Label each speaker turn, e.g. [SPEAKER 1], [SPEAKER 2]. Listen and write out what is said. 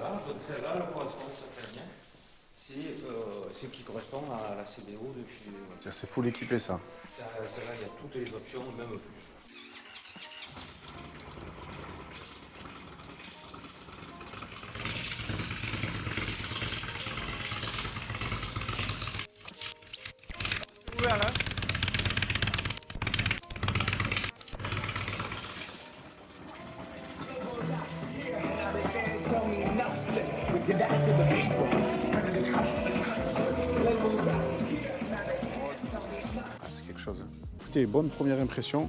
[SPEAKER 1] celle-là. Donc celle-là, elle correspond à ça bien. C'est ce qui correspond à la CDO de chez...
[SPEAKER 2] C'est full équipé ça.
[SPEAKER 1] Celle-là, il y a toutes les options, même plus.
[SPEAKER 2] Ouvert là. Ah, c'est quelque chose. Écoutez, bonne première impression.